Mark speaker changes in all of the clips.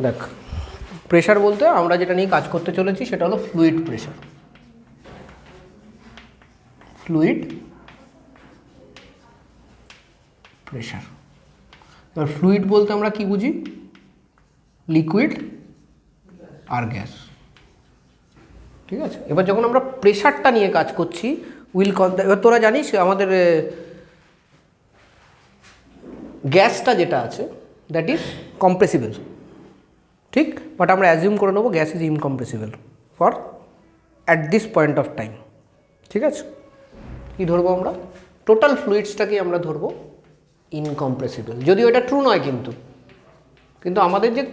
Speaker 1: দেখ, প্রেশার বলতে আমরা যেটা নিয়ে কাজ করতে চলেছি সেটা হলো ফ্লুইড প্রেশার। Fluid pressure. এবার ফ্লুইড বলতে আমরা কি বুঝি? লিকুইড আর গ্যাস। ঠিক আছে, এবার যখন আমরা প্রেশারটা নিয়ে কাজ করছি এবার তোরা জানিস আমাদের গ্যাসটা যেটা আছে দ্যাট ইজ কম্প্রেসিবল, ঠিক? বাট আমরা অ্যাজিউম করে নেবো gas is incompressible for at this point of time. ঠিক আছে, কী ধরবো আমরা? টোটাল ফ্লুইডসটাকে আমরা ধরবো ইনকম্প্রেসিবল, যদিও এটা ট্রু নয়, কিন্তু আমাদের যে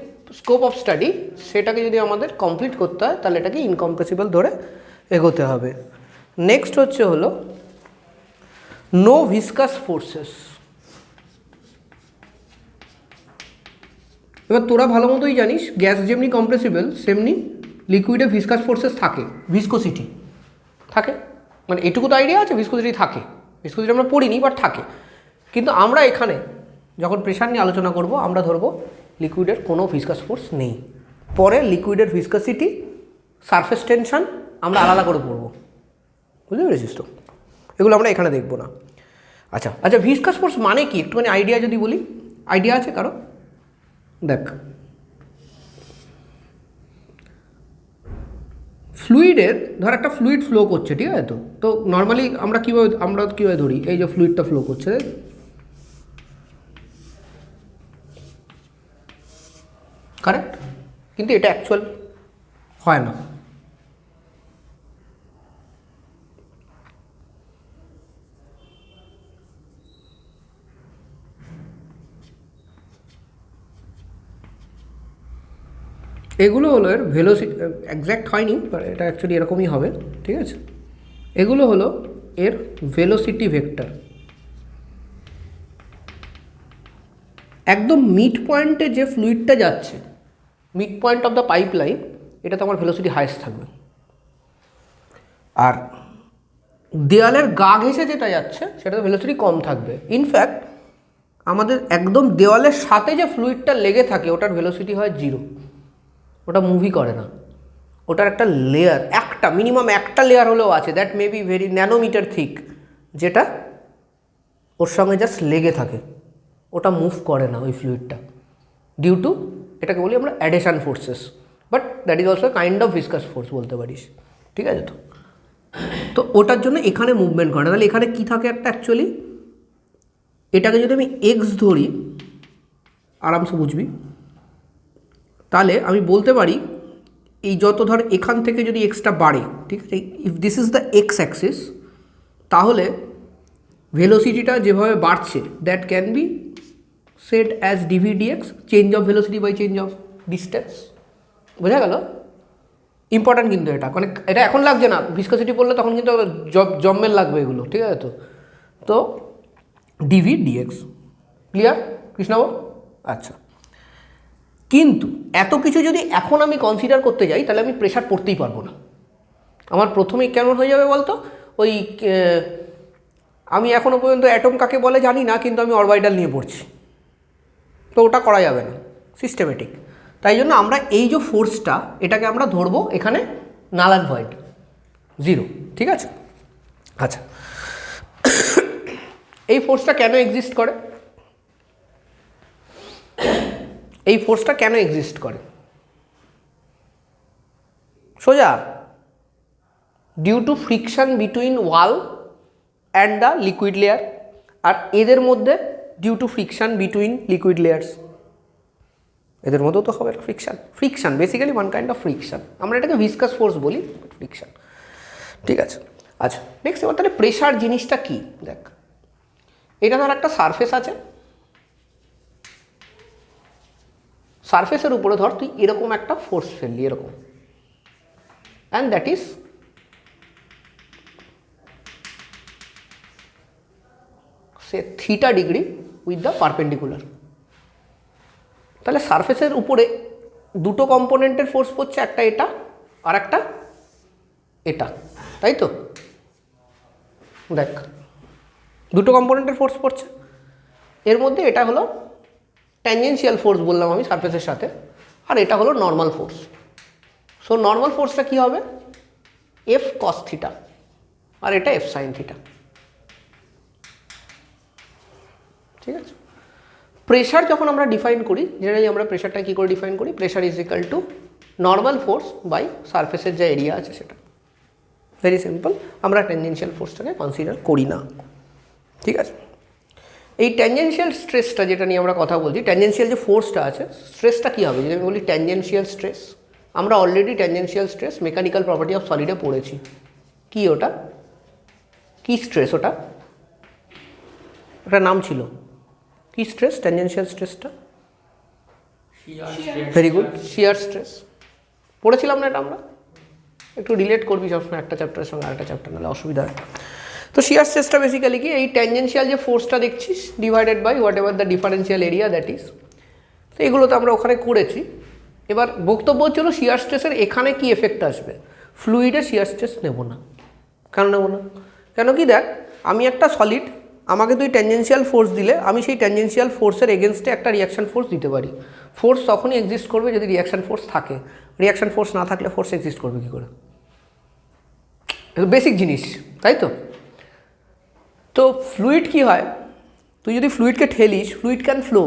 Speaker 1: স্কোপ অফ স্টাডি সেটাকে যদি আমাদের কমপ্লিট করতে হয় তাহলে এটাকে ইনকম্প্রেসিবল ধরে এগোতে হবে। নেক্সট হলো নো ভিসকাস ফোর্সেস। এবার তোরা ভালো মতোই জানিস গ্যাস যেমনি কম্প্রেসিবল সেমনি লিকুইডে ভিসকাস ফোর্সেস থাকে, ভিসকোসিটি থাকে, মানে এটুকু তো আইডিয়া আছে ভিসকোসিটি থাকে। ভিসকোসিটি আমরা পড়িনি বাট থাকে। কিন্তু আমরা এখানে যখন প্রেশার নিয়ে আলোচনা করব আমরা ধরবো লিকুইডের কোনো ভিসকাস ফোর্স নেই। পরে লিকুইডের ভিসকোসিটি, সারফেস টেনশন আমরা আলাদা করে পড়বো, বুঝতে পেরেছিস তো? এগুলো আমরা এখানে দেখবো না। আচ্ছা, ভিসকাস ফোর্স মানে কি একটুখানি আইডিয়া যদি বলি, আইডিয়া আছে কারো? দেখ, ফ্লুইডের ধর একটা ফ্লুইড ফ্লো করছে, ঠিক আছে? তো নর্মালি আমরা কীভাবে ধরি? এই যে ফ্লুইডটা ফ্লো করছে, কারেক্ট? কিন্তু এটা অ্যাকচুয়াল হয় না। এগুলো হলো এর ভেলোসিটি, এক্স্যাক্ট হয়নি বাট এটা অ্যাকচুয়ালি এরকমই হবে, ঠিক আছে? এগুলো হলো এর ভেলোসিটি ভেক্টর। একদম মিড পয়েন্টে যে ফ্লুইডটা যাচ্ছে, mid point of the pipe line, এটাতে আমার ভেলোসিটি হাইয়েস্ট থাকবে। আর দেয়ালের গা ঘেঁষে যেটা যাচ্ছে সেটাতে ভেলোসিটি কম থাকবে। ইনফ্যাক্ট আমাদের একদম দেওয়ালের সাথে যে ফ্লুইডটা লেগে থাকে ওটার ভেলোসিটি হয় 0, ওটা মুভি করে না। ওটার একটা লেয়ার, মিনিমাম একটা লেয়ার হলেও আছে, that may be very nanometre thick, যেটা ওর সঙ্গে জাস্ট লেগে থাকে, ওটা মুভ করে না ওই ফ্লুইডটা, ডিউ টু এটাকে বলি আমরা adhesion forces, but that is also kind of viscous force বলতে পারিস, ঠিক আছে? তো ওটার জন্য এখানে মুভমেন্ট করে না। তাহলে এখানে কী থাকে একটা অ্যাকচুয়ালি, এটাকে যদি আমি এক্স ধরি, আরামসে বুঝবি, তাহলে আমি বলতে পারি এই যত ধর এখান থেকে যদি এক্সটা বাড়ে, ঠিক আছে, if this is the x axis, তাহলে ভেলোসিটিটা যেভাবে বাড়ছে that can be set as dv dx, change of velocity by change of distance. বোঝা গেল? ইম্পর্ট্যান্ট কিন্তু এটা, মানে এটা এখন লাগছে না, ভিসকোসিটি পড়লে তখন কিন্তু জম্মেল লাগবে এগুলো, ঠিক আছে? তো ডিভি ডিএক্স, ক্লিয়ার কৃষ্ণবাবু? আচ্ছা, কিন্তু এত কিছু যদি এখন আমি কনসিডার করতে যাই তাহলে আমি প্রেশার পড়তেই পারবো না। আমার প্রথমেই কেমন হয়ে যাবে বলতো, ওই আমি এখনও পর্যন্ত অ্যাটম কাকে বলে জানি না, কিন্তু আমি অরবাইটাল নিয়ে পড়ছি, তো ওটা করা যাবে না সিস্টেমেটিক। তাই জন্য আমরা এই যে ফোর্সটা, এটাকে আমরা ধরবো এখানে নাল অ্যান্ড ভয়েড, 0, ঠিক আছে? আচ্ছা, এই ফোর্সটা কেন এক্সিস্ট করে? এই ফোর্সটা কেন এক্সিস্ট করে? সোজা, due to friction between wall and the liquid layer, আর এদের মধ্যে due to friction between liquid layers, এদের মধ্যেও তো হবে friction basically one kind of friction. আমরা এটাকে ভিসকাস ফোর্স বলি, ফ্রিকশন, ঠিক আছে? আচ্ছা, নেক্সট এবার তাহলে প্রেশার জিনিসটা কি? দেখ, এটা ধর একটা সারফেস আছে, সারফেসের উপরে ধর তুই এরকম একটা ফোর্স ফেললি, এরকম, and that is say theta degree with the perpendicular. তাহলে সারফেসের উপরে দুটো কম্পোনেন্টের ফোর্স পড়ছে, একটা এটা আর একটা এটা, তাই তো? দেখ, দুটো কম্পোনেন্টের ফোর্স পড়ছে, এর মধ্যে এটা হলো ট্যানজেন্সিয়াল ফোর্স বললাম আমি সারফেসের সাথে, আর এটা হলো নর্মাল ফোর্স। সো নর্মাল ফোর্সটা কী হবে, এফ কস থিটা, আর এটা এফ সাইন থিটা। ঠিক আছে। প্রেশার যখন আমরা ডিফাইন করি, জেনারেলি আমরা প্রেশারটা কী করে ডিফাইন করি, pressure is equal to normal force by সারফেসের যা এরিয়া আছে সেটা। ভেরি সিম্পল, আমরা ট্যানজেনশিয়াল ফোর্সটাকে কনসিডার করি না। ঠিক আছে। এই ট্যানজেনশিয়াল স্ট্রেসটা যেটা নিয়ে আমরা কথা বলছি, ট্যানজেনশিয়াল যে ফোর্সটা আছে, স্ট্রেসটা কী হবে, যদি আমি বলি ট্যানজেনশিয়াল স্ট্রেস, আমরা already tangential stress mechanical property of সলিডে পড়েছি। কি ওটা, কি স্ট্রেস ওটা, একটা নাম ছিল, কি স্ট্রেস ট্যানজেনশিয়াল স্ট্রেসটা? Very good, shear stress. পড়েছিলাম না এটা আমরা? একটু রিলেট করবি সবসময় একটা চ্যাপ্টারের সঙ্গে আরেকটা চ্যাপ্টার, নাহলে অসুবিধা হয়। তো শিয়ার স্ট্রেসটা বেসিক্যালি কি, এই ট্যানজেনশিয়াল যে ফোর্সটা দেখছিস divided by whatever the differential area that is. তো এগুলো তো আমরা ওখানে করেছি। এবার বক্তব্য হচ্ছিল শিয়ার স্ট্রেসের এখানে কি এফেক্ট আসবে, ফ্লুইডে শিয়ার স্ট্রেস নেব না। কেন নেব না? কেন কি, দেখ আমি একটা সলিড, আমাকে তুই ট্যানজেনশিয়াল ফোর্স দিলে আমি সেই ট্যানজেনশিয়াল ফোর্সের এগেনস্টে একটা রিয়াকশান ফোর্স দিতে পারি। ফোর্স তখনই এক্সিস্ট করবে যদি রিয়াকশান ফোর্স থাকে, রিয়াকশান ফোর্স না থাকলে ফোর্স এক্সিস্ট করবে কী করে? বেসিক জিনিস, তাই তো? তো ফ্লুইড কি হয়, তুই যদি ফ্লুইডকে ঠেলিস, ফ্লুইড ক্যান ফ্লো,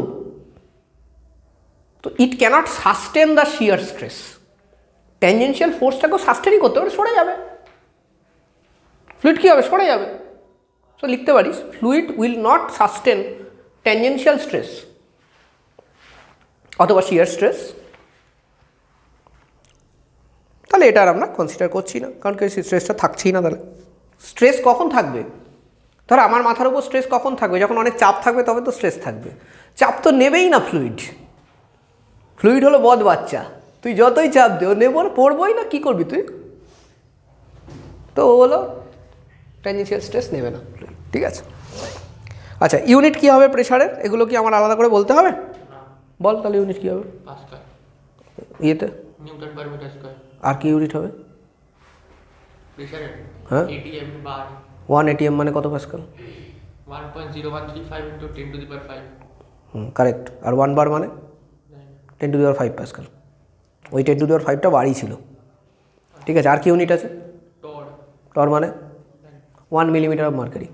Speaker 1: তো it cannot sustain the shear stress. Tangential ফোর্সটাকেও সাস্টেনই করতে পারে, সরে যাবে। ফ্লুইড কী হবে, সরে যাবে। সো লিখতে পারিস, fluid will not sustain tangential stress অথবা শিয়ার স্ট্রেস। তাহলে এটা আর আমরা কনসিডার করছি না, কারণ কি স্ট্রেসটা থাকছেই না। তাহলে স্ট্রেস কখন থাকবে, ধর আমার মাথার উপর স্ট্রেস কখন থাকবে, যখন অনেক চাপ থাকবে তবে তো স্ট্রেস থাকবে। চাপ তো নেবেই না ফ্লুইড, ফ্লুইড হলো বদ বাচ্চা, তুই যতই চাপ দে ও নেব না, পড়বই না, কী করবি তুই? তো ও হলো ট্যানজেনশিয়াল স্ট্রেস নেবে না ফ্লুইড। ঠিক আছে। আচ্ছা, ইউনিট কী হবে প্রেশারের, এগুলো কি আমার আলাদা করে বলতে হবে? বল তাহলে ইউনিট কী হবে ইয়েতে, আর কি ইউনিট হবে? হ্যাঁ, 1 ATM মানে কত পাস্কাল?
Speaker 2: 1.0135 × 10⁵।
Speaker 1: কারেক্ট। আর 1 বার মানে 10⁵ পাস্কাল। ওই 10⁵ বারই ছিল। ঠিক আছে। আর কি ইউনিট আছে? টর মানে 1 millimetre of mercury.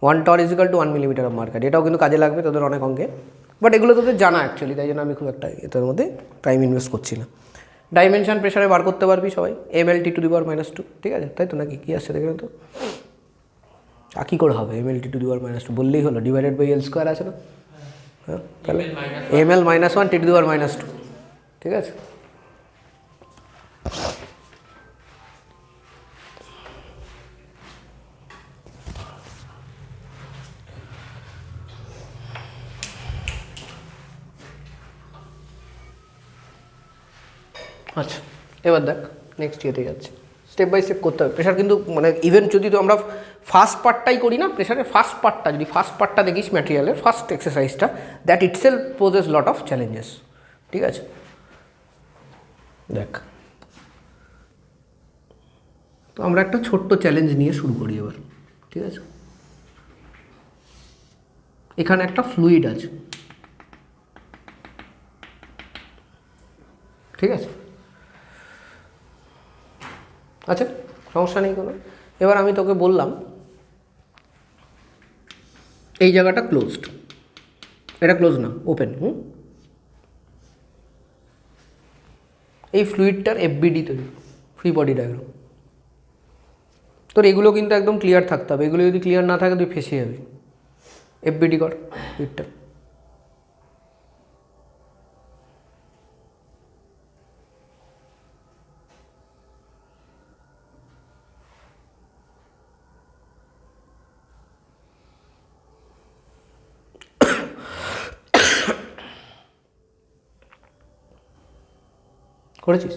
Speaker 1: 1 torr is equal to 1 millimetre of mercury. এটাও কিন্তু কাজে লাগবে তোদের অনেক অঙ্কে, বাট এগুলো তোদের জানা অ্যাকচুয়ালি, তাই জন্য আমি খুব একটা এটার মধ্যে টাইম ইনভেস্ট করছি না। ডাইমেনশন প্রেশারে বার করতে পারবি সবাই, mLT⁻²। ঠিক আছে, তাই তো নাকি? কী আসছে দেখে তো, আর কী করে হবে mLT⁻²? বললেই হলো, ডিভাইডেড বাই L² আছে না? হ্যাঁ, তাহলে mL−1 T⁻²। ঠিক আছে। আচ্ছা, এবার দেখ নেক্সট ইয়েতে যাচ্ছে, স্টেপ বাই স্টেপ করতে হবে। প্রেশার কিন্তু মানে ইভেন যদি তো আমরা ফার্স্ট পার্টটাই করি না, প্রেশারের ফার্স্ট পার্টটা যদি ফার্স্ট পার্টটা দেখিস ম্যাটেরিয়ালের ফার্স্ট এক্সারসাইজটা, that itself poses lot of challenges. ঠিক আছে, দেখ তো আমরা একটা ছোট্ট চ্যালেঞ্জ নিয়ে শুরু করি এবার। ঠিক আছে, এখানে একটা ফ্লুইড আছে। ঠিক আছে, আচ্ছা সমস্যা নেই কোনো। এবার আমি তোকে বললাম এই জায়গাটা ক্লোজড, এটা ক্লোজ না, ওপেন। এই ফ্লুইডটার FBD তৈরি, ফ্রি বডি ডায়াগ্রাম। তোর এগুলো কিন্তু একদম ক্লিয়ার থাকতে হবে, এগুলো যদি ক্লিয়ার না থাকে তুই ফেসে যাবি। FBD কর ফ্লুইডটা। করেছিস?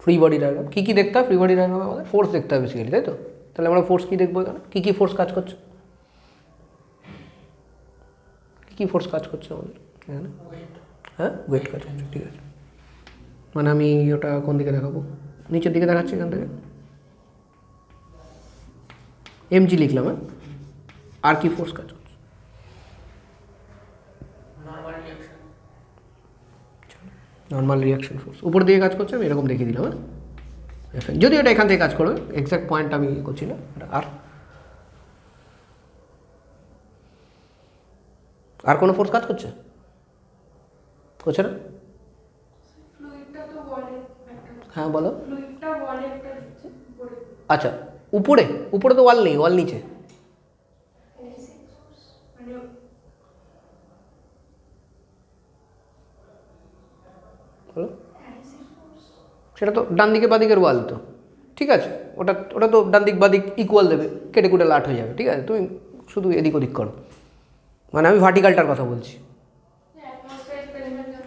Speaker 1: ফ্রি বডি ডায়াগ্রাম কী কী দেখতে হয়? ফ্রি বডি ডায়াগ্রামে আমাদের ফোর্স দেখতে হবে বেসিক্যালি, তাই তো? তাহলে আমরা ফোর্স কী দেখবো এখানে? কী কী ফোর্স কাজ করছে, কী কী ফোর্স কাজ করছে আমাদের এখানে? হ্যাঁ, ওয়েট কাজ করছে। ঠিক আছে, মানে আমি ওটা কোন দিকে দেখাবো? নিচের দিকে দেখাচ্ছি, এখান থেকে mg লিখলাম। হ্যাঁ, আর কি ফোর্স কাজ করছে? নর্মাল রিয়াকশন ফোর্স উপর দিয়ে কাজ করছে, আমি এরকম দেখিয়ে দিলাম। হ্যাঁ, এফএন যদিও এটা এখান থেকে কাজ করবে, এক্স্যাক্ট পয়েন্ট আমি করছি না। আর কোনো ফোর্স কাজ করছে? করছে না? হ্যাঁ বলো। আচ্ছা, উপরে উপরে তো ওয়াল নেই, ওয়াল নিচে। বলো। সেটা তো ডান দিকে বাদিকের ওয়াল তো, ঠিক আছে, ওটা ওটা তো ডান দিক বাদিক ইকুয়াল দেবে, কেটে কুটে লাট হয়ে যাবে, ঠিক আছে। তুমি শুধু এদিক ওদিক করো, মানে আমি ভার্টিক্যালটার কথা বলছি।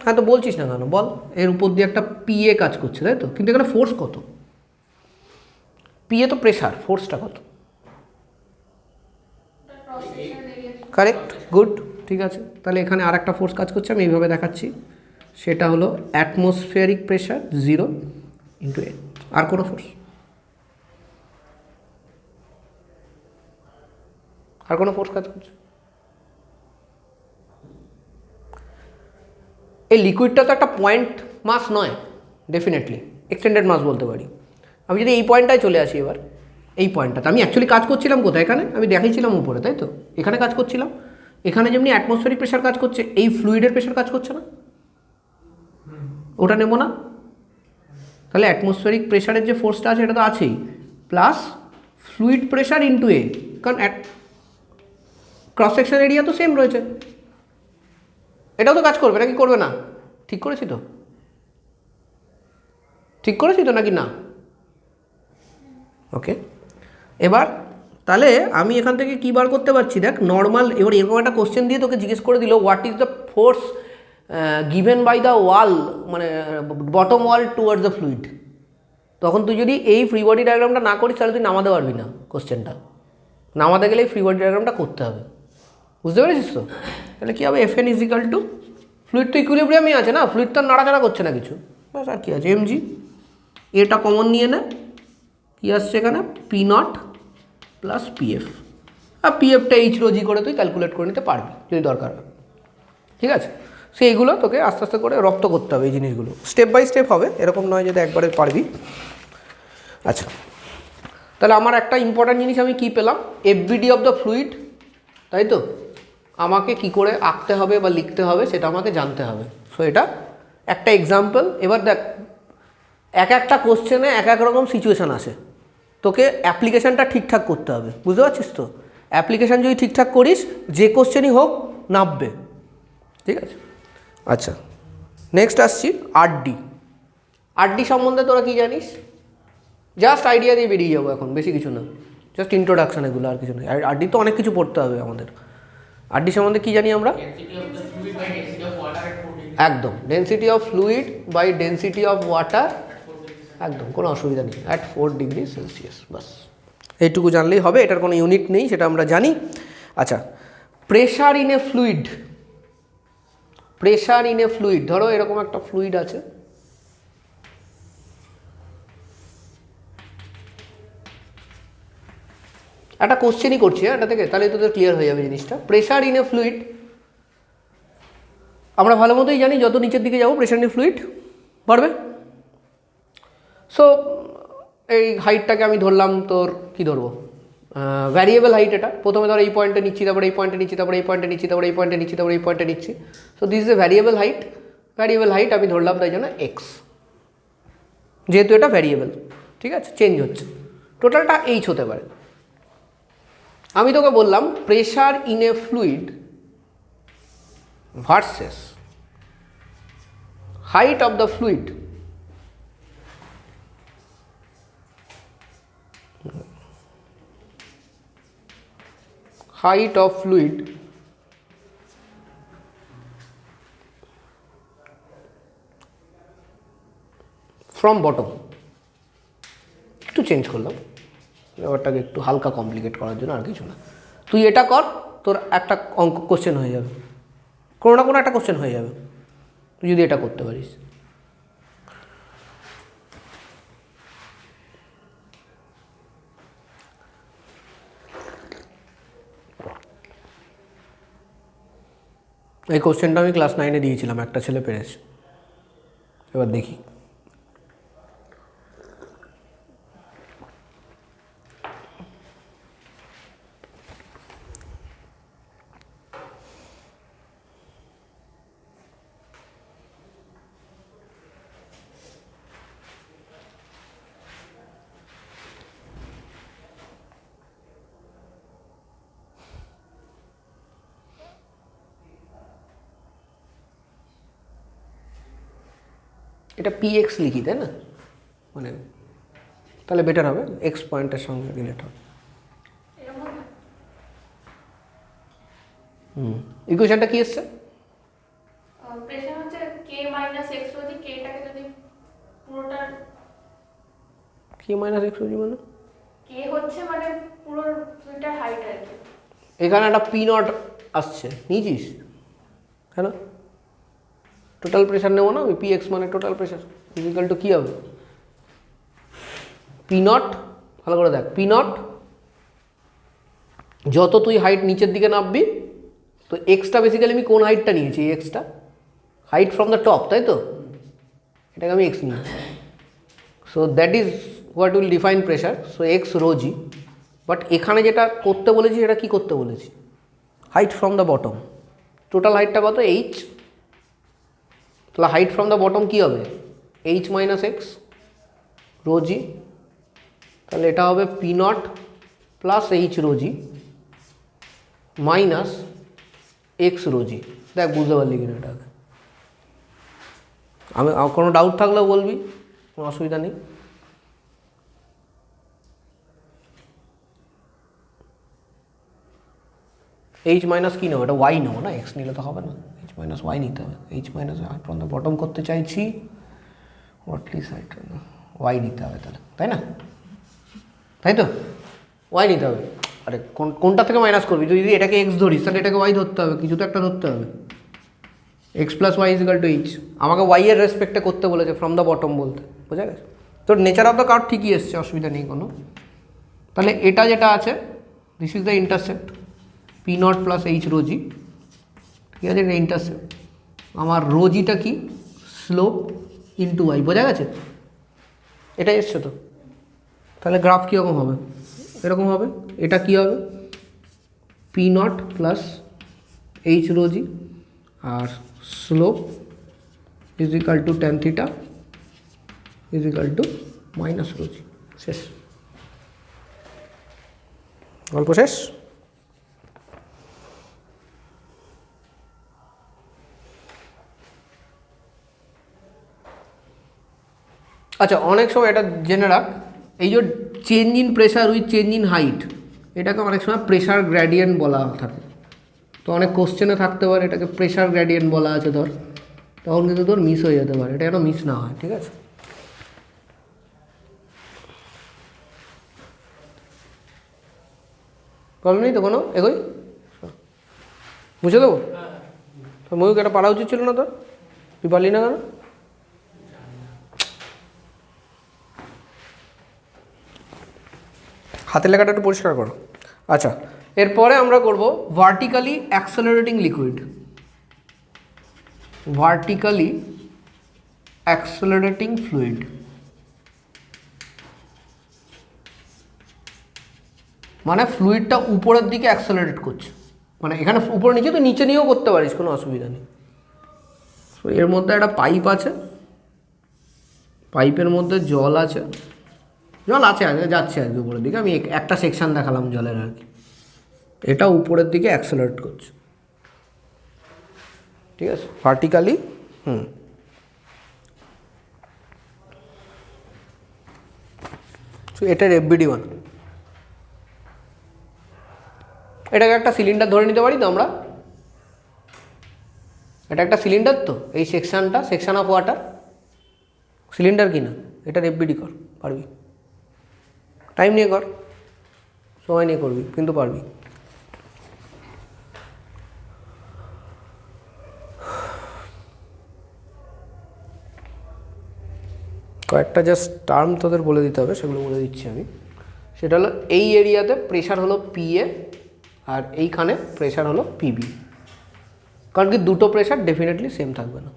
Speaker 1: হ্যাঁ তো বলছিস না কেন বল। এর উপর দিয়ে একটা পিএ কাজ করছে, তাই তো, কিন্তু এখানে ফোর্স কত? পিএ তো প্রেশার, ফোর্সটা কত? কারেক্ট, গুড, ঠিক আছে। তাহলে এখানে আর একটা ফোর্স কাজ করছে, আমি এইভাবে দেখাচ্ছি। সেটা হলো অ্যাটমসফিয়ারিক প্রেশার 0 ইন্টু এ। আর কোনো ফোর্স? আর কোনো ফোর্স কাজ করছে? এই লিকুইডটা তো একটা পয়েন্ট মাস নয়, ডেফিনেটলি এক্সটেন্ডেড মাস বলতে পারি। আমি যদি এই পয়েন্টটায় চলে আসি এবার, এই পয়েন্টটাতে আমি অ্যাকচুয়ালি কাজ করছিলাম কোথায়? এখানে আমি দেখাইছিলাম উপরে, তাই তো, এখানে কাজ করছিলাম। এখানে যেমনি অ্যাটমসফিয়ারিক প্রেশার কাজ করছে, এই ফ্লুইডের প্রেশার কাজ করছে না? ওটা নেব না? তাহলে অ্যাটমসফিয়ারিক প্রেশারের যে ফোর্সটা আছে এটা তো আছেই, প্লাস ফ্লুইড প্রেশার ইন্টু এ, কারণ ক্রস সেকশন এরিয়া তো সেম রয়েছে। এটাও তো কাজ করবে নাকি করবে না? ঠিক করেছি তো? ঠিক করেছি তো নাকি না? ওকে, এবার তাহলে আমি এখান থেকে কী বার করতে পারছি দেখ, নর্মাল। এবার এরকম একটা কোশ্চেন দিয়ে তোকে জিজ্ঞেস করে দিল what is the force given by the wall, মানে bottom wall towards the fluid. তখন তুই যদি এই ফ্রি বডি ডায়াগ্রামটা না করিস তাহলে তুই নামাতে পারবি না কোশ্চেনটা। নামাতে গেলে এই ফ্রি বডি ডায়াগ্রামটা করতে হবে, বুঝতে পেরেছিস তো? তাহলে কী হবে, F N is equal to, fluid তো ইকুইলিব্রিয়ামই আছে না, ফ্লুইড তো নাড়াচাড়া করছে না কিছু, ব্যাস। আর কী আছে, এমজি, এটা কমন নিয়ে নে, কী আসছে এখানে, পি নট প্লাস পিএফ। আর পিএফটা এইচ রো জি করে তুই ক্যালকুলেট করে নিতে পারবি যদি দরকার হয়, ঠিক আছে। সে এইগুলো তোকে আস্তে আস্তে করে রপ্ত করতে হবে, এই জিনিসগুলো স্টেপ বাই স্টেপ হবে, এরকম নয় যদি একবারে পারবি। আচ্ছা, তাহলে আমার একটা ইম্পর্ট্যান্ট জিনিস আমি কী পেলাম, এফবিডি অফ দ্য ফ্লুইড, তাই তো। আমাকে কি করে আঁকতে হবে বা লিখতে হবে সেটা আমাকে জানতে হবে। সো এটা একটা এক্সাম্পল। এবার দেখ, এক একটা কোশ্চেনে এক এক রকম সিচুয়েশান আসে, তোকে অ্যাপ্লিকেশানটা ঠিকঠাক করতে হবে, বুঝতে পারছিস তো? অ্যাপ্লিকেশান যদি ঠিকঠাক করিস, যে কোশ্চেনই হোক নামবে, ঠিক আছে। আচ্ছা, নেক্সট আসছি আরডি। আরডি সম্বন্ধে তোরা কী জানিস? জাস্ট আইডিয়া দিয়ে বেরিয়ে যাবো এখন, বেশি কিছু না, জাস্ট ইন্ট্রোডাকশান, এগুলো আর কিছু নেই। আরডি তো অনেক কিছু পড়তে হবে আমাদের। আরডি সম্বন্ধে কী জানি আমরা? একদম, density of fluid by density of water, একদম কোনো অসুবিধা নেই, অ্যাট 4 ডিগ্রি সেলসিয়াস, বাস এইটুকু জানলেই হবে। এটার কোনো ইউনিট নেই, সেটা আমরা জানি। আচ্ছা, pressure in a fluid. Pressure in a fluid, ধরো এরকম একটা ফ্লুইড আছে, একটা কোশ্চেনই করছি হ্যাঁ এটা থেকে, তাহলে তোদের ক্লিয়ার হয়ে যাবে জিনিসটা। প্রেশার ইন এ ফ্লুইড আমরা ভালো মতোই জানি, যত নিচের দিকে যাবো প্রেশার ইন এ ফ্লুইড বাড়বে। সো এই হাইটটাকে আমি ধরলাম তোর, কি ধরবো, ভ্যারিয়েবল হাইট। এটা প্রথমে ধর এই পয়েন্টে নিচ্ছি, তারপরে এই পয়েন্টে নিচ্ছি, তারপরে এই পয়েন্টে নিচ্ছি, তারপরে এই পয়েন্টে নিচ্ছি, তারপরে এই পয়েন্টে নিচ্ছি। So this is a variable height. Variable height আমি ধরলাম তাই জন্য এক্স, যেহেতু এটা ভ্যারিয়েবল, ঠিক আছে, চেঞ্জ হচ্ছে, টোটালটা এইচ হতে পারে। আমি তোকে বললাম pressure in a fluid versus height of the fluid, height of fluid from bottom। একটু চেঞ্জ করলাম ব্যাপারটাকে, একটু হালকা কমপ্লিকেট করার জন্য, আর কিছু না। তুই এটা কর, তোর একটা অঙ্ক কোশ্চেন হয়ে যাবে, কোনো না কোনো একটা কোশ্চেন হয়ে যাবে তুই যদি এটা করতে পারিস। এই কোশ্চেনটা আমি ক্লাস 9-এ দিয়েছিলাম, একটা ছেলে পেরেছে। এবার দেখি এটা px লিখি, তাই না? মানে তাহলে বেটার হবে, এক্স পয়েন্টের সঙ্গে রিলেট হবে। ইকুয়েশনটা কি এসছে?
Speaker 2: প্রেসার হচ্ছে k - x যদি k টাকে যদি পুরোটা
Speaker 1: k - x মানে
Speaker 2: k হচ্ছে মানে পুরো ফ্লুইডটার হাইট আর কি।
Speaker 1: এখানে একটা পি নট আসছে, নিয়েছিস? হ্যাঁ না, টোটাল প্রেশার নেবো না আমি, পি এক্স মানে টোটাল প্রেশার ইকুয়াল টু কী হবে? পি নট, ভালো করে দেখ, পি নট যত তুই হাইট নিচের দিকে নামবি, তো এক্সটা বেসিক্যালি আমি কোন হাইটটা নিয়েছি? এই এক্সটা হাইট ফ্রম দ্য টপ, তাই তো? এটাকে আমি এক্স নিয়েছি। So that is what will define pressure. So x rho g. But এখানে যেটা করতে বলেছি সেটা কী করতে বলেছি? Height from the bottom. Total হাইটটা কত? এইচ। তাহলে হাইট ফ্রম দ্য বটম কী হবে? H minus x rho g. তাহলে এটা হবে P naught plus H rho g minus x rho g. দেখ বুঝতে পারলি কিনা এটাকে? আমি কোনো ডাউট থাকলেও বলবি, কোনো অসুবিধা নেই। এইচ মাইনাস কী নেবো? এটা ওয়াই নেবো না, এক্স নিলে তো হবে না, এইচ মাইনাস ওয়াই নিতে হবে। H minus from the bottom করতে চাইছি, হোয়াটলি সাইড ওয়াই নিতে হবে তাহলে, তাই না? তাই তো, ওয়াই নিতে হবে। আরে কোনটা থেকে মাইনাস করবি? তুই যদি এটাকে এক্স ধরিস তাহলে এটাকে ওয়াই ধরতে হবে, কিছু তো একটা ধরতে হবে। X plus y is equal to h. আমাকে ওয়াই এর রেসপেক্টে করতে বলেছে, ফ্রম দ্য বটম বলতে, বোঝা গেছে? তোর নেচার অফ দ্য কার্ভ ঠিকই এসছে, অসুবিধা নেই কোনো। তাহলে এটা যেটা আছে, this is the intercept, P naught plus H rho g, ঠিক আছে? এটা ইন্টারসেপ্ট। আমার রোজিটা কি? স্লোপ ইন্টু ওয়াই, বোঝা গেছে? এটা এসছে তো। তাহলে গ্রাফ কীরকম হবে? এরকম হবে। এটা কী হবে? P naught plus H rho g আর slope is equal to tan theta is equal to minus rho g. শেষ, গল্প শেষ। আচ্ছা, অনেক সময় এটা জেনে রাখ, এই যে change in pressure with change in height, এটাকে অনেক সময় প্রেশার গ্র্যাডিয়েন্ট বলা থাকে। তো অনেক কোশ্চেনে থাকতে পারে এটাকে প্রেশার গ্র্যাডিয়েন্ট বলা আছে ধর, তখন কিন্তু তোর মিস হয়ে যেতে পারে, এটা যেন মিস না হয়, ঠিক আছে? প্রবলেম নেই তো কোনো? এগোই, বুঝে দেবো? তো ময়ূক এটা পারা উচিত ছিল না তোর, তুই পারলি না কেন? হাতের লেখাটা একটু পরিষ্কার করো। আচ্ছা, এরপরে আমরা করব vertically accelerating liquid. Vertically accelerating fluid মানে ফ্লুইডটা উপরের দিকে অ্যাক্সেলারেট করছে, মানে এখানে উপরে নিচে, তো নিচে নিয়েও করতে পারিস, কোনো অসুবিধা নেই। তো এর মধ্যে একটা পাইপ আছে, পাইপের মধ্যে জল আছে, জল আছে যাচ্ছে আর কি উপরের দিকে, আমি একটা সেকশান দেখালাম জলের আর কি। এটা উপরের দিকে অ্যাক্সেলারেট করছে, ঠিক আছে, ভার্টিক্যালি। তো এটার FBD1, এটাকে একটা সিলিন্ডার ধরে নিতে পারি তো আমরা, এটা একটা সিলিন্ডার তো, এই সেকশানটা সেকশান অফ ওয়াটার, সিলিন্ডার কি না? এটার FBD কর, পারবি? টাইম নিয়ে কর, সময় নিয়ে করবি, কিন্তু পারবি। কয়েকটা জাস্ট টার্ম তোদের বলে দিতে হবে, সেগুলো বলে দিচ্ছি আমি। সেটা হলো, এই এরিয়াতে প্রেশার হলো PA আর এইখানে প্রেশার হলো PB, কারণ কি দুটো প্রেশার ডেফিনেটলি সেম থাকবে না,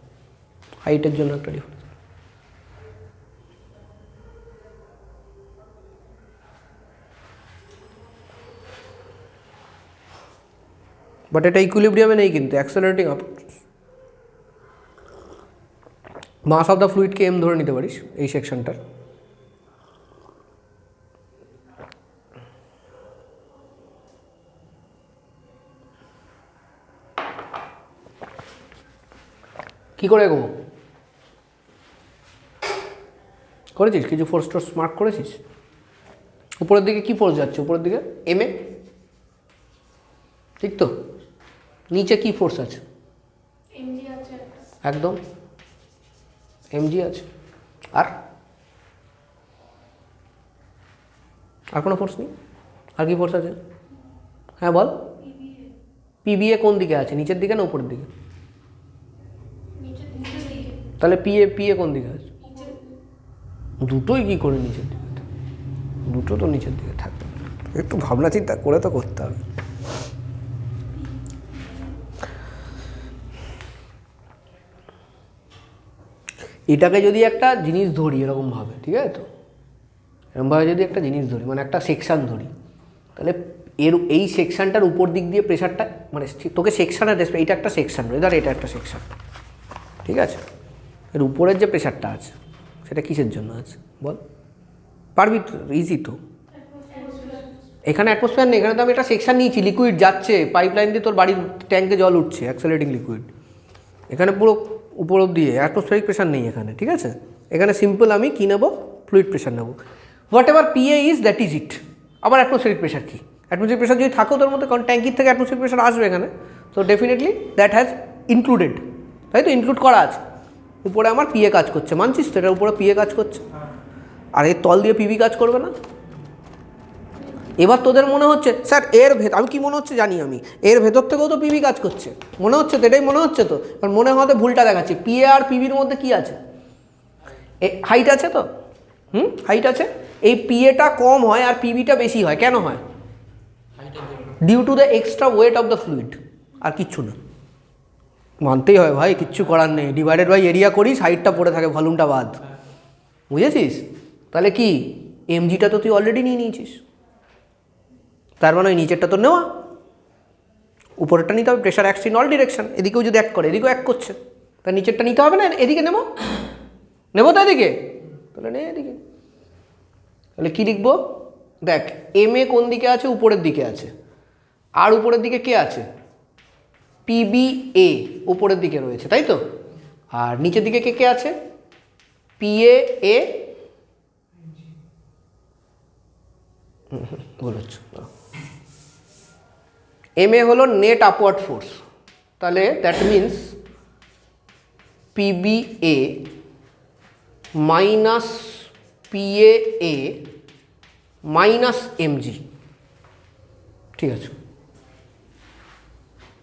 Speaker 1: হাইটের জন্য একটা ডিফারেন্স। বাট এটা ইকুইলিব্রিয়ামে নেই কিন্তু, accelerating up. Mass of the ফ্লুইডকে এম ধরে নিতে পারিস এই সেকশনটার। কি করে এগোবো? করেছিস কিছু ফোর্স টোর্স মার্ক করেছিস? উপরের দিকে কি ফোর্স যাচ্ছে? উপরের দিকে এম এ, ঠিক তো? নিচে কি ফোর্স আছে?
Speaker 2: এমজি আছে একটা।
Speaker 1: একদম এমজি আছে। আর আর কোনো ফোর্স নেই? আর কি ফোর্স আছে? হ্যাঁ বল। পিবিএ কোন দিকে আছে, নিচের দিকে না উপরের দিকে?
Speaker 2: নিচের দিকে।
Speaker 1: তাহলে পিএ কোন দিকে আছে? দুটোই কি করে নিচের দিকে থাকে? দুটো তো নিচের দিকে থাকবে, একটু ভাবনা চিন্তা করে তো করতে হবে। এটাকে যদি একটা জিনিস ধরি এরকমভাবে, ঠিক আছে তো, এরকমভাবে যদি একটা জিনিস ধরি, মানে একটা সেকশান ধরি, তাহলে এই সেকশানটার উপর দিক দিয়ে প্রেশারটা, মানে তোকে সেকশানের রেসপেক্ট, এইটা একটা সেকশান, ধর এটা একটা সেকশান, ঠিক আছে? এর উপরের যে প্রেশারটা আছে সেটা কিসের জন্য আছে বল? পারবি তো, ইজি তো। এখানে অ্যাটমসফিয়ার নেই, এখানে তো আমি একটা সেকশান নিয়েছি, লিকুইড যাচ্ছে পাইপ লাইন দিয়ে, তোর বাড়ির ট্যাঙ্কে জল উঠছে, অ্যাক্সেলারেটিং লিকুইড। এখানে পুরো উপর দিয়ে অ্যাটমসফিয়ারিক প্রেশার নেই এখানে, ঠিক আছে? এখানে সিম্পল আমি কী নেবো? ফ্লুইড প্রেশার নেবো। What ever PA is, that is it. আবার অ্যাটমসফিয়ারিক প্রেশার কী? অ্যাটমসফিয়ারিক প্রেশার যদি থাকো তোর মধ্যে, কারণ ট্যাঙ্কির থেকে অ্যাটমসফিয়ারিক প্রেশার আসবে এখানে, তো ডেফিনেটলি দ্যাট হ্যাজ ইনক্লুডেড, তাই তো? ইনক্লুড করা আছে। উপরে আমার পিএ কাজ করছে, মানছিস তো? এটার উপরে পিএ কাজ করছে, আর এর তল দিয়ে পিবি কাজ করবে না? এবার তোদের মনে হচ্ছে স্যার এর ভেতর, আমি কি মনে হচ্ছে জানি আমি, এর ভেতর থেকেও তো পিবি কাজ করছে, মনে হচ্ছে তো? এটাই মনে হচ্ছে তো? কারণ মনে হতে ভুলটা দেখাচ্ছি। পিএ আর পিবির মধ্যে কি আছে? হাইট আছে তো? হাইট আছে। এই পিএটা কম হয় আর পিবিটা বেশি হয়, কেন হয়? Due to the extra weight of the fluid, আর কিচ্ছু না। মানতেই হয় ভাই, কিচ্ছু করার নেই। ডিভাইডেড বাই এরিয়া করিস, হাইটটা পড়ে থাকে, ভলিউমটা বাদ। বুঝেছিস? তাহলে কি এমজিটা তো তুই অলরেডি নিয়ে নিয়েছিস, তার মানে ওই নিচেরটা তো নেওয়া, উপরেরটা নিতে হবে। Pressure acts in all direction, এদিকেও যদি অ্যাক্ট করে এদিকেও অ্যাক্ট করছে, তাই নিচেরটা নিতে হবে না? এদিকে নেবো তো এদিকে, তাহলে নে এদিকে। তাহলে কী লিখবো? দেখ, এম এ কোন দিকে আছে? উপরের দিকে আছে। আর উপরের দিকে কে আছে? পিবিএ উপরের দিকে রয়েছে, তাই তো? আর নিচের দিকে কে কে আছে? পিএ ভুল হচ্ছে। এম এ হলো নেট আপওয়ার্ড ফোর্স, তাহলে that means PBA minus PA minus MG, ঠিক আছে?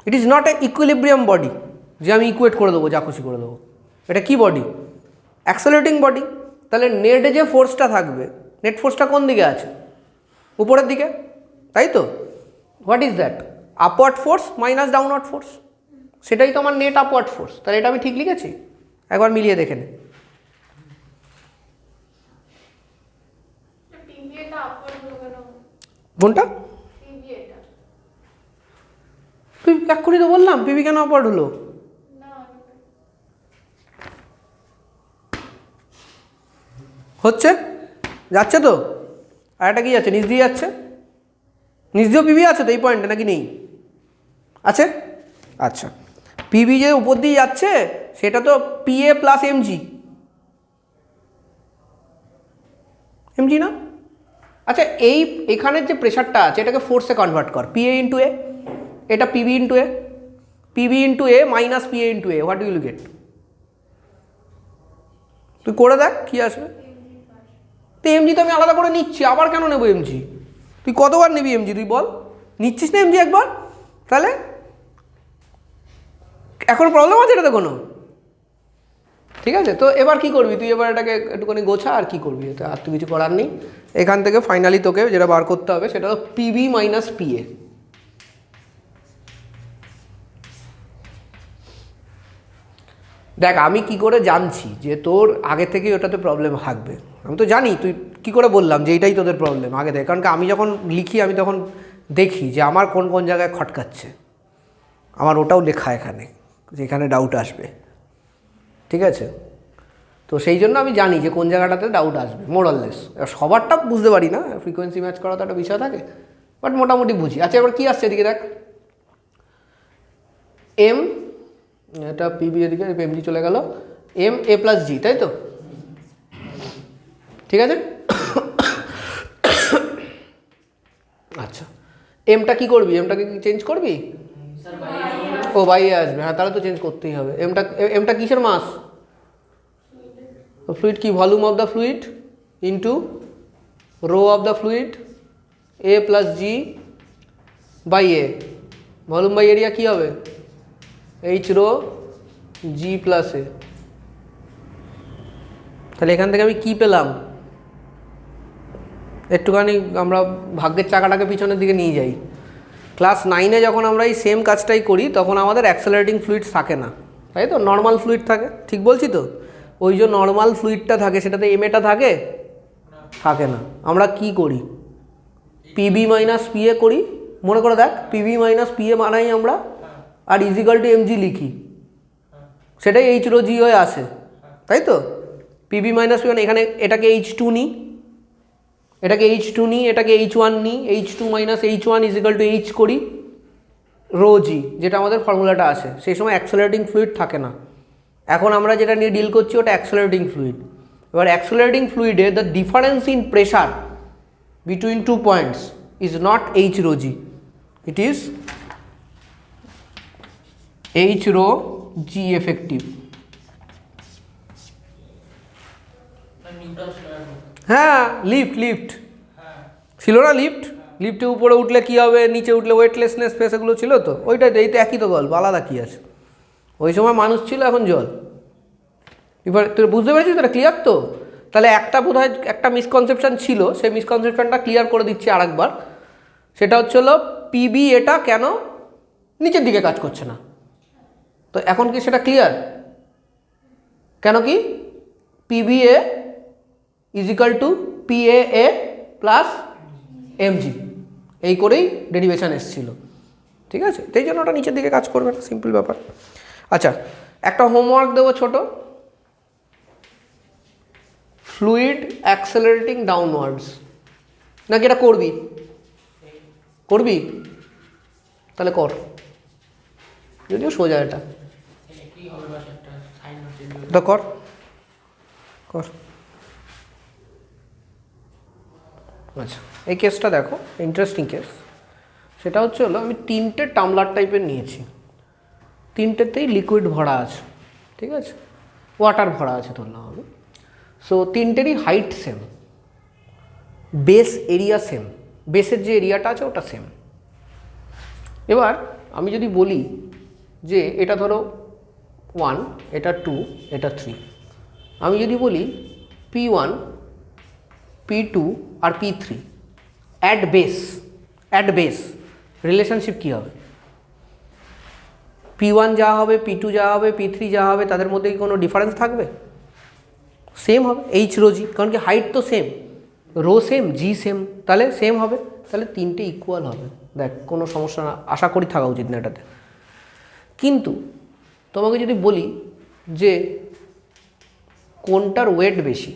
Speaker 1: ইট is not a equilibrium body যে আমি ইকুয়েট করে দেবো, যা খুশি করে দেবো। এটা কি বডি? Accelerating body. তাহলে নেট যে ফোর্সটা থাকবে, নেট ফোর্সটা কোন দিকে আছে? উপরের দিকে, তাই তো? What is that? Upward force minus downward force, সেটাই তো আমার নেট আপওয়ার্ড ফোর্স। তাহলে এটা আমি ঠিক লিখেছি? একবার মিলিয়ে দেখে নে।
Speaker 2: পিবিএটা আপওয়ার্ড হলো কেন?
Speaker 1: কোনটা?
Speaker 2: পিবিএটা
Speaker 1: পিবি এক্ষুনি তো বললাম, পিবি কেন আপওয়ার্ড হলো?
Speaker 2: না,
Speaker 1: হচ্ছে, যাচ্ছে তো। আর একটা কি যাচ্ছে? নিচ দিয়ে যাচ্ছে। নিচ দিয়েও পিবি আছে তো এই পয়েন্টে, নাকি নেই? আছে। আচ্ছা, পিবি যে উপর দিয়ে যাচ্ছে সেটা তো পিএ প্লাস এমজি, এমজি না? আচ্ছা, এখানের যে প্রেশারটা আছে এটাকে ফোর্সে কনভার্ট কর, পিএ ইন্টু এ, এটা PB into A, PB into A minus PA into A, what will get? তুই করে দেখ কি আসবে। তো এমজি তো আমি আলাদা করে নিচ্ছি, আবার কেন নেবো এমজি? তুই কতবার নিবি এমজি তুই বল? নিচ্ছিস না এমজি একবার, তাহলে এখন প্রবলেম আছে এটাতে কোনো? ঠিক আছে, তো এবার কি করবি তুই? এবার এটাকে একটুখানি গোছা, আর কি করবি? এটা আর তো কিছু করার নেই। এখান থেকে ফাইনালি তোকে যেটা বার করতে হবে সেটা হলো পিবি মাইনাস পিএ। দেখ, আমি কি করে জানছি যে তোর আগে থেকেই ওটাতে প্রবলেম থাকবে? আমি তো জানি, তুই কি করে বললাম যে এইটাই তোদের প্রবলেম আগে থেকে? কারণ কি আমি যখন লিখি আমি তখন দেখি যে আমার কোন কোন জায়গায় খটকাচ্ছে। আমার ওটাও লেখা এখানে, যেখানে ডাউট আসবে, ঠিক আছে? তো সেই জন্য আমি জানি যে কোন জায়গাটাতে ডাউট আসবে মোরাললেস। সবারটা বুঝতে পারি না, ফ্রিকোয়েন্সি ম্যাচ করা তো একটা বিষয় থাকে, বাট মোটামুটি বুঝি। আচ্ছা, এবার কী আসছে এদিকে দেখ, এম, এটা পিবি এদিকে এমজি চলে গেল, এম এ প্লাস জি, তাই তো? ঠিক আছে। আচ্ছা, এমটা কি করবি? এমটাকে কি চেঞ্জ করবি? ও বাইরে আসবে, হ্যাঁ তাহলে তো চেঞ্জ করতেই হবে। এমটা কিসের মাস? ফ্লুইড কি volume of the fluid into rho of the fluid A plus g by A. Volume by area কী হবে? H rho g plus A. তাহলে এখান থেকে আমি কি পেলাম? একটুখানি আমরা ভাগ্যের চাকাটাকে পিছনের দিকে নিয়ে যাই। ক্লাস 9-এ যখন আমরা এই সেম কাজটাই করি তখন আমাদের অ্যাক্সেলারেটিং ফ্লুইড থাকে না, তাই তো? নর্মাল ফ্লুইড থাকে, ঠিক বলছি তো? ওই যে নর্মাল ফ্লুইডটা থাকে সেটাতে এমএটা থাকে না। আমরা কি করি? পিবি মাইনাস পিএ করি, মনে করে দেখ, পিবি মাইনাস পিএ মানাই আমরা, আর ইজিক্যাল টু এমজি লিখি, সেটাই এইচ রো জি হয়ে আসে, তাই তো? পিবি মাইনাস পি, এখানে এটাকে H2 নিই, এটাকে H2 নিই, এটাকে H1 নিই, H2 minus H1 is equal to H করি রো জি, যেটা আমাদের ফর্মুলাটা আছে। সেই সময় অ্যাক্সেলারেটিং ফ্লুইড থাকে না। এখন আমরা যেটা নিয়ে ডিল করছি ওটা অ্যাক্সেলারেটিং ফ্লুইড। এবার অ্যাক্সেলারেটিং ফ্লুইডে the difference in pressure between two points is not H rho g, it is H rho g effective. হ্যাঁ, লিফট ছিল না? লিফটে উপরে উঠলে কী হবে, নিচে উঠলে ওয়েটলেসনেস ফেস, এগুলো ছিল তো, ওইটাই তো, এই তো একই তো গল্প, আলাদা কী আছে? ওই সময় মানুষ ছিল, এখন জল। এবার তুই বুঝতে পেরেছিস তো? এটা ক্লিয়ার তো? তাহলে একটা বোধহয় একটা মিসকনসেপশন ছিল, সেই মিসকনসেপশনটা ক্লিয়ার করে দিচ্ছি আরেকবার। সেটা হচ্ছে হলো পিবি এটা কেন নিচের দিকে কাজ করছে না। তো এখন কি সেটা ক্লিয়ার? কেন কি পিবি এ ইজিক্যাল টু পিএ এ প্লাস এমজি, এই করেই ডেরিভেশন এসেছিল, ঠিক আছে? তাই জন্য ওটা নিচের দিকে কাজ করবে না, সিম্পল ব্যাপার। আচ্ছা, একটা হোমওয়ার্ক দেবো ছোট, ফ্লুইড অ্যাক্সেলারেটিং ডাউনওয়ার্ডস, নাকি এটা করবি? তাহলে কর, যদিও সোজা এটা, এটা কর। আচ্ছা, এই কেসটা দেখো, ইন্টারেস্টিং কেস। সেটা হচ্ছে হলো আমি 3টে টামলার টাইপের নিয়েছি, 3টেতেই লিকুইড ভরা আছে, ঠিক আছে? ওয়াটার ভরা আছে ধরলাম আমি। সো 3টেরই height same, base area same, বেসের যে এরিয়াটা আছে ওটা সেম। এবার আমি যদি বলি যে এটা ধরো 1, এটা 2, এটা 3, আমি যদি বলি P1, P2 আর P3 অ্যাট বেস রিলেশনশিপ কী হবে? P1 যা হবে, P2 যা হবে, P3 যা হবে, তাদের মধ্যে কি কোনো ডিফারেন্স থাকবে? সেম হবে, এইচ রো জি, কারণ কি হাইট তো সেম, রো সেম, জি সেম, তাহলে সেম হবে, তাহলে 3টে ইকুয়াল হবে। দেখ, কোনো সমস্যা না, আশা করি থাকা উচিত না এটাতে। কিন্তু তোমাকে যদি বলি যে কোনটার ওয়েট বেশি,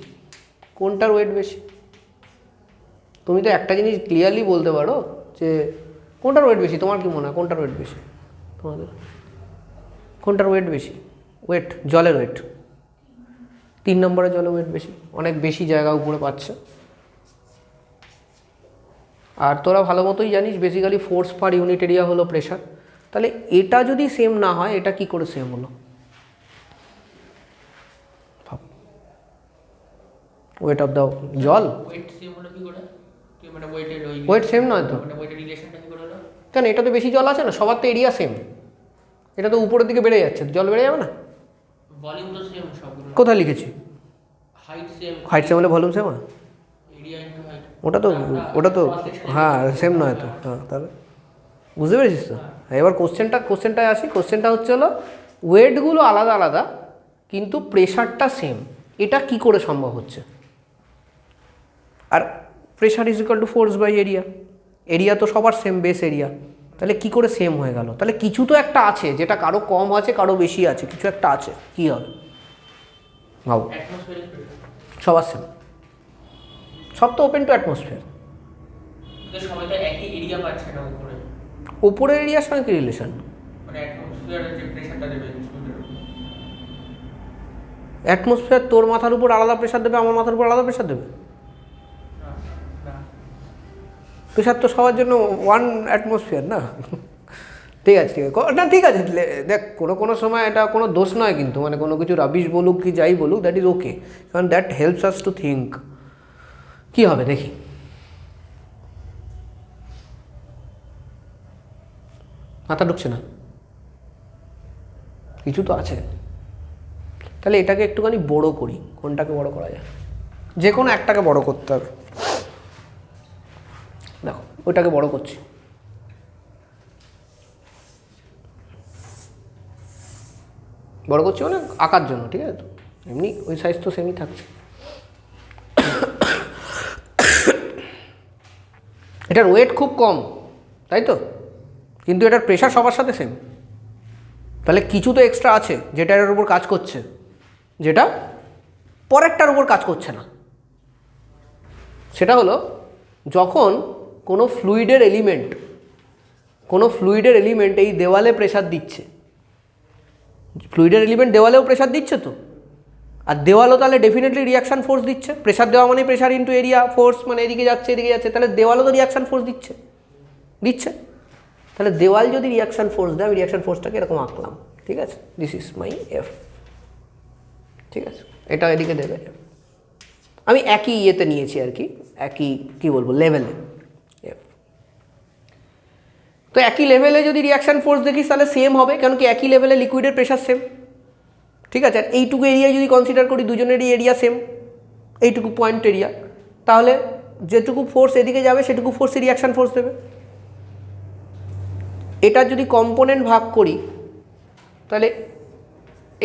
Speaker 1: তুমি তো একটা জিনিস ক্লিয়ারলি বলতে পারো যে কোনটার ওয়েট বেশি। তোমার কি মনে হয় কোনটার ওয়েট বেশি? তোমাদের কোনটার ওয়েট বেশি? জলের ওয়েট 3 নম্বরে, জলের ওয়েট বেশি, অনেক বেশি জায়গা উপরে পাচ্ছে। আর তোরা ভালো মতোই জানিস basically force per unit area হলো প্রেশার। তাহলে এটা যদি সেম না হয়, এটা কি করে সেম হলো? ওয়েট অফ দ্য জল, ওয়েট সেম নয় তো? কেন, এটা তো বেশি জল আছে না, সবার তো এরিয়া সেম, এটা তো উপরের দিকে বেড়ে যাচ্ছে, জল বেড়ে যাবে না? কোথায় লিখেছি হাইট সেম হলে ভলিউম সেম হয়? ওটা তো হ্যাঁ সেম নয় তো। হ্যাঁ, তাহলে বুঝতে পেরেছিস তো? এবার কোশ্চেনটায় আসি। কোশ্চেনটা হচ্ছে হলো ওয়েটগুলো আলাদা আলাদা কিন্তু প্রেশারটা সেম, এটা কি করে সম্ভব হচ্ছে? আর pressure is equal to force by area তো সবার সেম, বেস এরিয়া, তাহলে কি করে সেম হয়ে গেল? তাহলে কিছু তো একটা আছে যেটা কারো কম আছে কারো বেশি আছে, কিছু একটা আছে, কি হবে ভাবো? সবার সেম, সব তো ওপেন টু অ্যাটমসফিয়ার।
Speaker 3: সবাই তো একই এরিয়া পাচ্ছে না উপরে,
Speaker 1: উপরের এরিয়ার সঙ্গে কি রিলেশন?
Speaker 3: মানে অ্যাটমসফিয়ারের যে প্রেসারটা দেবে
Speaker 1: অ্যাটমসফিয়ার তোর মাথার উপর আলাদা প্রেশার দেবে, আমার মাথার উপর আলাদা প্রেশার দেবে? প্রেশার তো সবার জন্য ওয়ান অ্যাটমসফিয়ার না। ঠিক আছে, ঠিক আছে, না ঠিক আছে, দেখ কোনো সময় এটা কোনো দোষ নয় কিন্তু, মানে কোনো কিছু রাবিশ বলুক কি যাই বলুক, দ্যাট ইজ ওকে, কারণ that helps us to think. কী হবে দেখি? মাথা ঢুকছে না, কিছু তো আছে। তাহলে এটাকে একটুখানি বড় করি। কোনটাকে বড় করা যায়? যে কোনো একটাকে বড় করতে হবে। দেখো ওইটাকে বড় করছি। বড় করছি মানে আঁকার জন্য, ঠিক আছে? তো এমনি ওই সাইজ তো সেমই থাকছে। এটার ওয়েট খুব কম, তাই তো, কিন্তু এটার প্রেশার সবার সাথে সেম। তাহলে কিছু তো এক্সট্রা আছে যেটা এর উপর কাজ করছে, যেটা পরেরটার উপর কাজ করছে না। সেটা হলো যখন কোনো ফ্লুইডের এলিমেন্ট এই দেওয়ালে প্রেশার দিচ্ছে, ফ্লুইডের এলিমেন্ট দেওয়ালেও প্রেশার দিচ্ছে তো, আর দেওয়ালও তাহলে ডেফিনেটলি রিয়াকশান ফোর্স দিচ্ছে। প্রেশার দেওয়া মানে প্রেশার ইন্টু এরিয়া, ফোর্স মানে এদিকে যাচ্ছে এদিকে যাচ্ছে, তাহলে দেওয়ালও তো রিয়াকশান ফোর্স দিচ্ছে। তাহলে দেওয়াল যদি রিয়াকশান ফোর্স দেয়, আমি রিয়াকশান ফোর্সটাকে এরকম আঁকলাম, ঠিক আছে? দিস ইজ মাই এফ, ঠিক আছে? এটা এদিকে দেবে এফ। আমি একই ইয়েতে নিয়েছি আর কি, একই কী বলবো লেভেলে এফ। তো একই লেভেলে যদি রিয়াকশান ফোর্স দেখিস তাহলে সেম হবে, কারণ কি একই লেভেলে লিকুইডের প্রেশার সেম, ঠিক আছে? আর এইটুকু এরিয়া যদি কনসিডার করি, দুজনেরই এরিয়া সেম, এইটুকু পয়েন্ট এরিয়া, তাহলে যেটুকু ফোর্স এদিকে যাবে সেটুকু ফোর্সই রিয়াকশান ফোর্স দেবে। এটা যদি কম্পোনেন্ট ভাগ করি তাহলে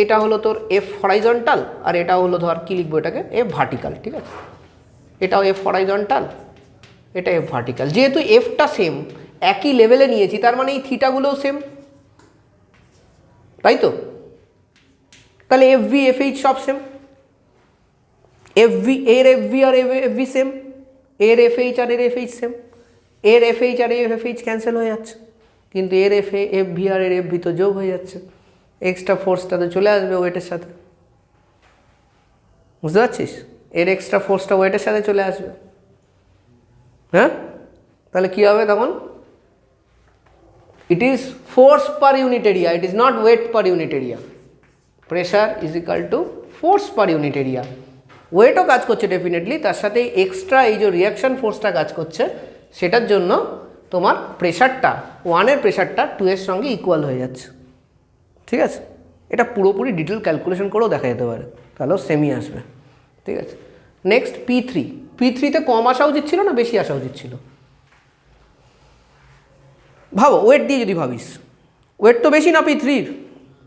Speaker 1: এটা হলো তোর এফ হরাইজন্টাল, আর এটা হলো ধর কী লিখবো এটাকে, এফ ভার্টিক্যাল, ঠিক আছে? এটাও এফ হরাইজন্টাল, এটা এফ ভার্টিক্যাল। যেহেতু এফটা সেম, একই লেভেলে নিয়েছি, তার মানে এই থিটাগুলোও সেম, তাই তো? তাহলে এফ ভি এফ এইচ সব সেম। এফ ভি এর এফ ভি আর এফ ভি সেম, এর এফ এইচ আর এর এফ এইচ সেম, এর এফ এইচ আর এর এফ এইচ ক্যান্সেল হয়ে যাচ্ছে, কিন্তু এর এফ ভি আর এর এফ ভি তো যোগ হয়ে যাচ্ছে, এক্সট্রা ফোর্সটা তো চলে আসবে ওয়েটের সাথে, বুঝতে পারছিস? এর এক্সট্রা ফোর্সটা ওয়েটের সাথে চলে আসবে, হ্যাঁ? তাহলে কী হবে তখন? It is force per unit area, it is not weight per unit area. Pressure is equal to force per unit area. ওয়েটও কাজ করছে ডেফিনেটলি, তার সাথে এক্সট্রা এই যে রিয়াকশান ফোর্সটা কাজ করছে, সেটার জন্য তোমার প্রেশারটা 1-এর প্রেশারটা 2-এর সঙ্গে ইকুয়াল হয়ে যাচ্ছে, ঠিক আছে? এটা পুরোপুরি ডিটেল ক্যালকুলেশন করেও দেখা যেতে পারে, তাহলেও সেমই আসবে, ঠিক আছে? নেক্সট P3তে কম আসা উচিত ছিল না বেশি আসা উচিত ছিল? ভাবো, ওয়েট দিয়ে যদি ভাবিস, ওয়েট তো বেশি না P3-র,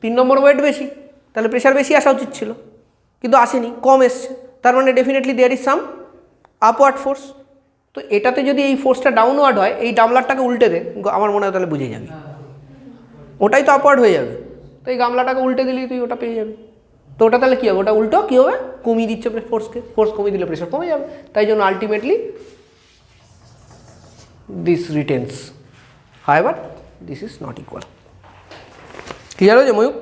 Speaker 1: 3 নম্বর ওয়েট বেশি, তাহলে প্রেশার বেশি আসা উচিত ছিল, কিন্তু আসেনি, কম এসছে, তার মানে definitely there is some upward force. তো এটাতে যদি এই ফোর্সটা ডাউনওয়ার্ড হয়, এই ডামলারটাকে উল্টে দে, আমার মনে হয় তাহলে বুঝে যাবি, ওটাই তো আপওয়ার্ড হয়ে যাবে। তো এই গামলাটাকে উল্টে দিলি তুই ওটা পেয়ে যাবি। তো ওটা তাহলে কী হবে? ওটা উল্টো কী হবে? কমিয়ে দিচ্ছে ফোর্সকে, ফোর্স কমিয়ে দিলে প্রেশার কমে যাবে, তাই জন্য ultimately this রিটেন্স, however this is not equal. Clear হয়েছে ময়ূক?